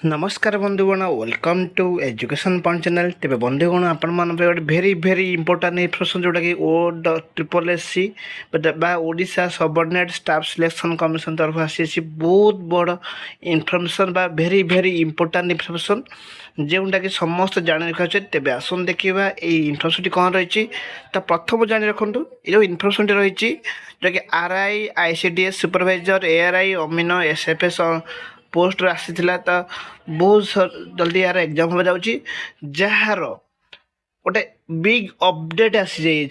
नमस्कार बंधुगण welcome to education point channel. तेरे बंधुगण आपण मान गोटे भेरी भेरी इंपोर्टाट इनफर्मेशन जोटा कि OSSC Odisha subordinate staff selection commission तरफ आसी बहुत बड़ इनफर्मेशन बा भेरी भेरी इंपोर्टाट इनफर्मेशन जोटा कि समस्त जाणी रखा तेज आसन देखा ये इनफर्मेशन कौन रही। तो प्रथम जाणी रखु ये इनफर्मेशन रही जोटा कि RI ICDS supervisor ARI amino SFS post आसी तो बहुत जल्दी यार एग्जाम हो जाऊँगी जार गोटे बिग अपडेट आसी जाइए।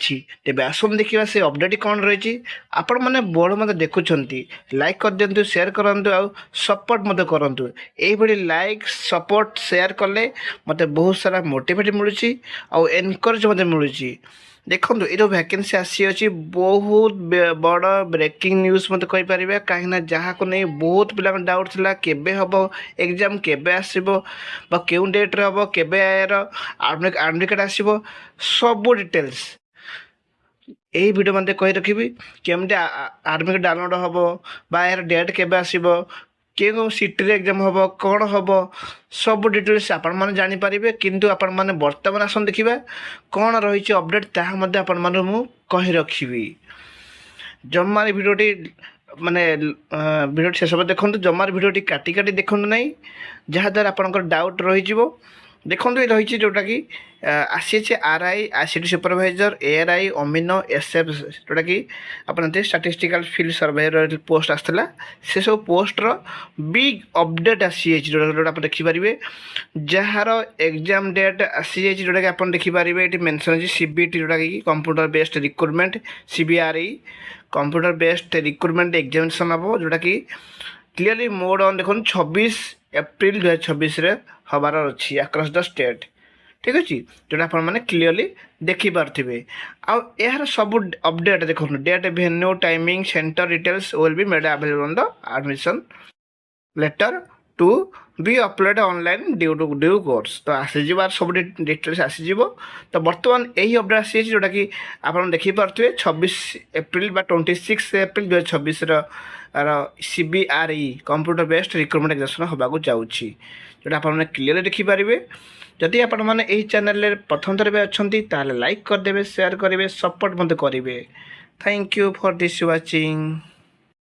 तेज आसन देखा से अपडेट कौन रही। आपण मैंने बड़ मत देखुंट लाइक कर दिंतु शेयर करूँ आ सपोर्ट मत करूँ। ये लाइक सपोर्ट शेयर कले मत बहुत सारा मोटिवेट मिलूँ आउ एनकरेज मत मिलूँ। देखो ये वैकेंसी आसी अच्छी बहुत बड़ ब्रेकिंग न्यूज मत कहीपर कहीं जहाँ को नहीं बहुत पिला डाउट था केबे हम एग्जाम केबे आसो क्यों डेट्रे हम केबे एडमिट कार्ड आसो सब डिटेल्स यही भिडियो मत कही रखी केमती आडमिट कार्ड डाउनलोड हम यार डेट केबे आसो क्यों सिटी एग्जाम हम कौन हम सब डिटेल्स आपण मैंने जानीपारे। किंतु आपण मैंने बर्तमान आसन देखा कौन रही अपडेट ताकि आपण मैंने मु कही रखी। जमार भिडियोटी माने भिडियो शेष देखो जमार भिडियोटी काटी काटी देखु ना जहाद्वारा आपंकर डाउट रही। देखो ये रही जोटा कि आसी RI ICD supervisor ARI amino SF जोटा कि आपन स्टैटिस्टिकल फील्ड सर्वेयर पोस्ट आसाला से सब पोस्टर बिग अपडेट आसी जोटा आप देखिपारे जार एग्जाम डेट आसी जाइए जोटा कि आप देखिपारे ये मेंशन है CBT जोटा कि computer based recruitment CBRE computer based recruitment examination हम जोटा कि क्लीयरली मोड ऑन देखो 26 एप्रिल 2026 हबार अच्छी अक्रॉस द स्टेट। ठीक अच्छे जोटा आप क्लीयरली देखिपे आर सब अपडेट देखो date venue timing centre details will be made available on the admission letter to be uploaded online due course. तो आसीज सब डिटेल्स आसीज। तो बर्तमान यही अपडेट आसी जोटा कि आप देखिपे 26 April 26 April 2026 CBRE computer based recruitment examination होगा जाऊँगी जोटा आप क्लीयरली देखिपारे। जदि आपण मैंने यही चैनल प्रथम थर अच्छा लाइक करदे शेयर करेंगे सपोर्ट मत करेंगे। Thank you for this watching.